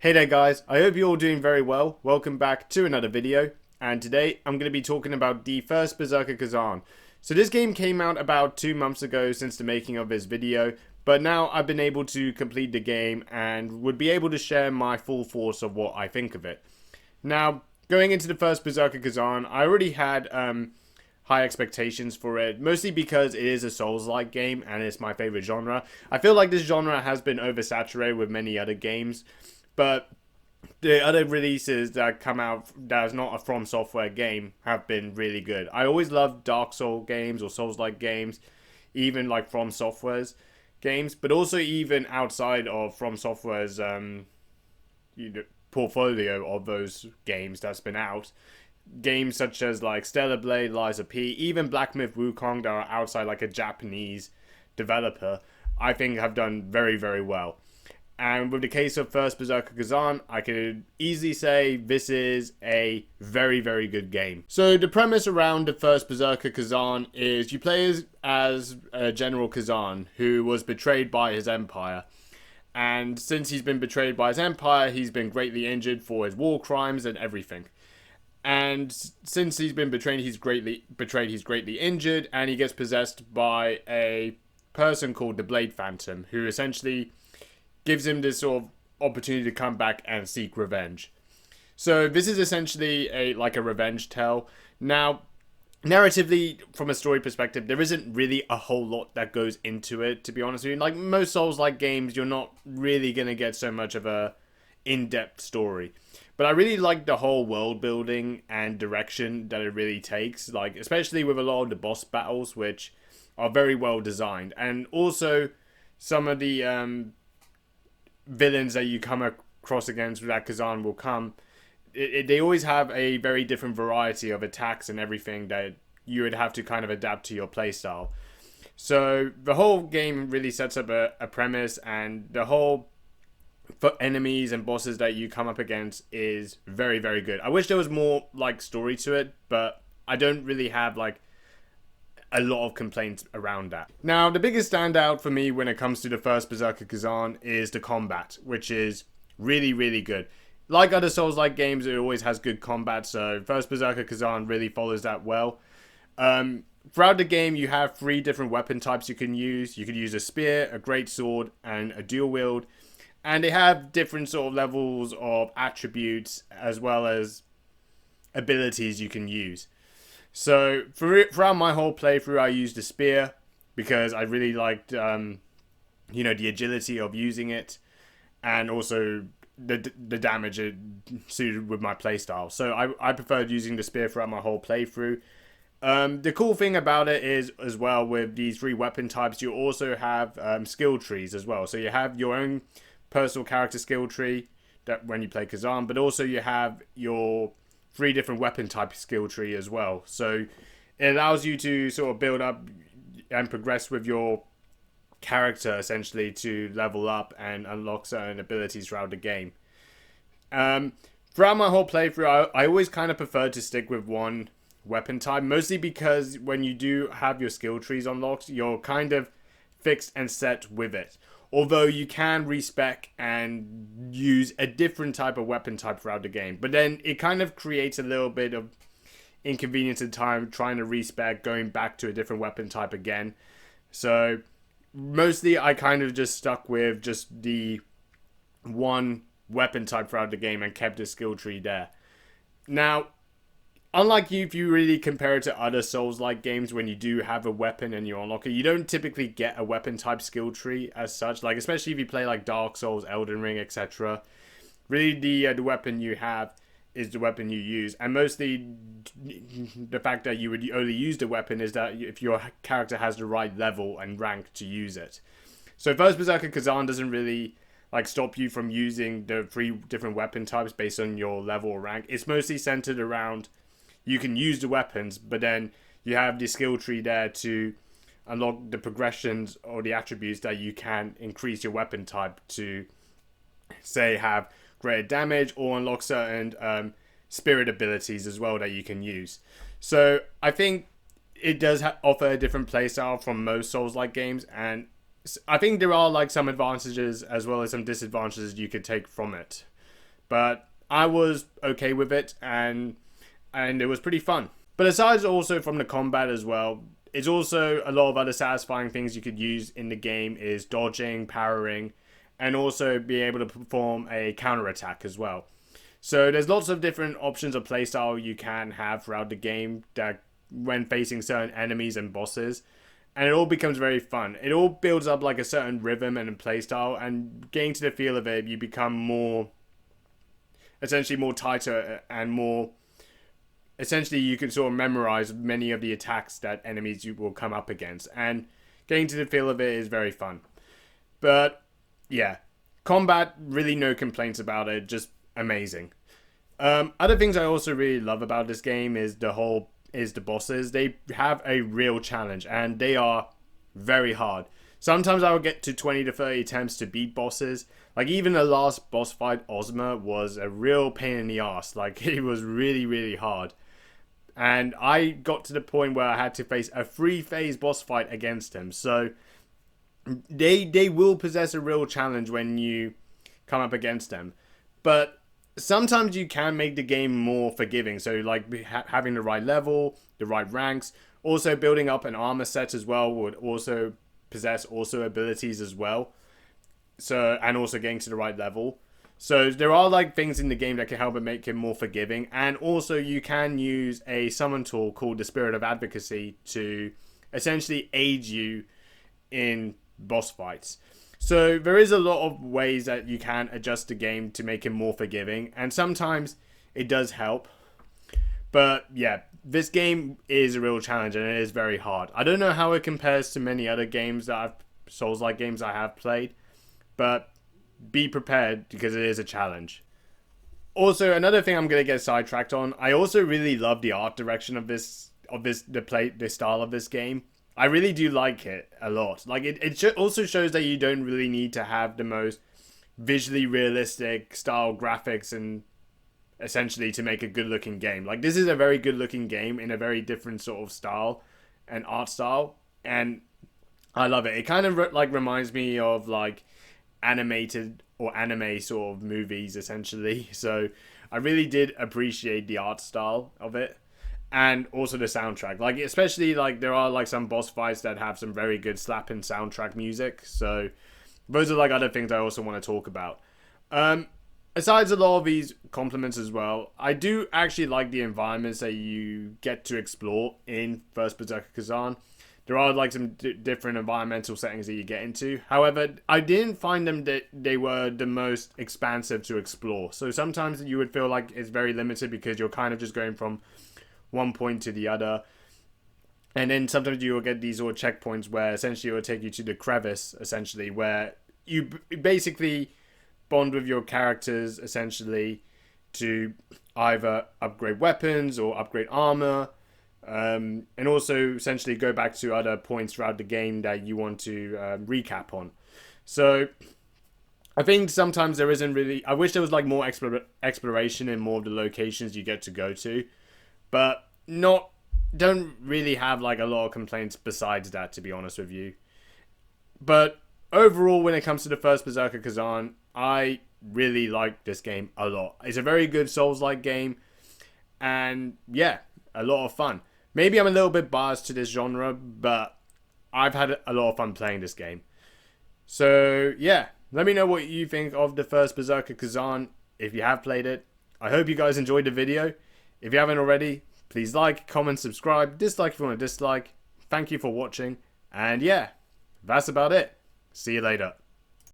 Hey there guys, I hope you're all doing very well. Welcome back to another video, and today I'm going to be talking about the first Berserker Khazan. So this game came out about 2 months ago since the making of this video, but now I've been able to complete the game and would be able to share my full thoughts of what I think of it. Now, going into the first Berserker Khazan, I already had high expectations for it, mostly because it is a Souls-like game and it's my favorite genre. I feel like this genre has been oversaturated with many other games, but the other releases that come out that is not a From Software game have been really good. I always loved Dark Souls games or Souls-like games, even like From Software's games, but also even outside of From Software's portfolio of those games that's been out. Games such as like Stellar Blade, Lies of P, even Black Myth Wukong that are outside like a Japanese developer, I think have done very, very well. And with the case of first Berserker Khazan, I could easily say this is a very, very good game. So the premise around the first Berserker Khazan is you play as General Khazan, who was betrayed by his empire. And since he's been betrayed by his empire, he's been greatly injured for his war crimes and everything. And since he's been betrayed, he's greatly injured, and he gets possessed by a person called the Blade Phantom, who essentially gives him this sort of opportunity to come back and seek revenge. So this is essentially a revenge tale. Now, narratively, from a story perspective, there isn't really a whole lot that goes into it, to be honest with you. Like most Souls-like games, you're not really going to get so much of a in-depth story. But I really like the whole world building and direction that it really takes, like especially with a lot of the boss battles, which are very well designed. And also some of the villains that you come across against that Khazan will come, they always have a very different variety of attacks and everything that you would have to kind of adapt to your playstyle. So the whole game really sets up a premise, and the whole enemies and bosses that you come up against is very, very good. I wish there was more like story to it, but I don't really have like a lot of complaints around that. Now, the biggest standout for me when it comes to the first Berserker Khazan is the combat, which is really, really good. Like other Souls-like games, it always has good combat, so first Berserker Khazan really follows that well. Throughout the game, you have 3 different weapon types you can use. You could use a spear, a great sword, and a dual wield. And they have different sort of levels of attributes as well as abilities you can use. So throughout my whole playthrough, I used a spear because I really liked, the agility of using it, and also the damage it suited with my playstyle. So I preferred using the spear throughout my whole playthrough. The cool thing about it is, as well, with these 3 weapon types, you also have skill trees as well. So you have your own personal character skill tree that when you play Khazan, but also you have your 3 different weapon type skill tree as well. So it allows you to sort of build up and progress with your character, essentially, to level up and unlock certain abilities throughout the game. Throughout my whole playthrough, I always kind of prefer to stick with one weapon type, mostly because when you do have your skill trees unlocked, you're kind of fixed and set with it. Although you can respec and use a different type of weapon type throughout the game. But then it kind of creates a little bit of inconvenience in time trying to respec, going back to a different weapon type again. So mostly I kind of just stuck with just the one weapon type throughout the game and kept the skill tree there. Now, unlike if you really compare it to other Souls-like games, when you do have a weapon and you unlock it, you don't typically get a weapon type skill tree as such. Like, especially if you play like Dark Souls, Elden Ring, etc. Really, the weapon you have is the weapon you use. And mostly, the fact that you would only use the weapon is that if your character has the right level and rank to use it. So first Berserker Khazan doesn't really stop you from using the 3 different weapon types based on your level or rank. It's mostly centered around you can use the weapons, but then you have the skill tree there to unlock the progressions or the attributes that you can increase your weapon type to, say, have greater damage or unlock certain spirit abilities as well that you can use. So I think it does offer a different playstyle from most Souls-like games, and I think there are some advantages as well as some disadvantages you could take from it. but I was okay with it, and it was pretty fun. But aside also from the combat as well, it's also a lot of other satisfying things you could use in the game is dodging, parrying, and also be able to perform a counterattack as well. So there's lots of different options of playstyle you can have throughout the game that when facing certain enemies and bosses, and it all becomes very fun. It all builds up like a certain rhythm and playstyle, and getting to the feel of it, you become more, essentially more tighter and more, essentially you can sort of memorize many of the attacks that enemies you will come up against, and getting to the feel of it is very fun. But yeah, combat, really no complaints about it, just amazing. Other things I also really love about this game is the bosses. They have a real challenge, and they are very hard. Sometimes I will get to 20 to 30 attempts to beat bosses. Like even the last boss fight, Ozma, was a real pain in the ass. Like it was really, really hard. And I got to the point where I had to face a 3-phase boss fight against him. So they will possess a real challenge when you come up against them. But sometimes you can make the game more forgiving. So like having the right level, the right ranks, also building up an armor set as well would also possess also abilities as well. So, and also getting to the right level. So there are like things in the game that can help it make it more forgiving. And also you can use a summon tool called the Spirit of Advocacy to essentially aid you in boss fights. So there is a lot of ways that you can adjust the game to make it more forgiving, and sometimes it does help. But yeah, this game is a real challenge and it is very hard. I don't know how it compares to many other games that Souls-like games I have played, but be prepared because it is a challenge. Also, another thing I'm gonna get sidetracked on, I also really love the art direction of the style of this game. I really do like it a lot. Like it also shows that you don't really need to have the most visually realistic style graphics and essentially to make a good looking game. Like this is a very good looking game in a very different sort of style and art style, and I love it. It kind of like reminds me of like animated or anime sort of movies essentially. So I really did appreciate the art style of it. And also the soundtrack, like especially like there are like some boss fights that have some very good slapping soundtrack music. So those are like other things I also want to talk about. Aside a lot of these compliments as well, I do actually like the environments that you get to explore in First Berserker Khazan. There are like some different environmental settings that you get into. However, I didn't find them that they were the most expansive to explore. So sometimes you would feel like it's very limited because you're kind of just going from one point to the other, and then sometimes you will get these sort of checkpoints where essentially it will take you to the crevice, essentially where you basically bond with your characters essentially to either upgrade weapons or upgrade armor, and also essentially go back to other points throughout the game that you want to recap on. So I think sometimes there isn't really, I wish there was like more exploration in more of the locations you get to go to. But don't really have like a lot of complaints besides that, to be honest with you. But overall, when it comes to the first Berserker Khazan, I really like this game a lot. It's a very good Souls-like game, and yeah, a lot of fun. Maybe I'm a little bit biased to this genre, but I've had a lot of fun playing this game. So yeah, let me know what you think of the first Berserker Khazan if you have played it. I hope you guys enjoyed the video. If you haven't already, please like, comment, subscribe, dislike if you want to dislike. Thank you for watching, and yeah, that's about it. See you later.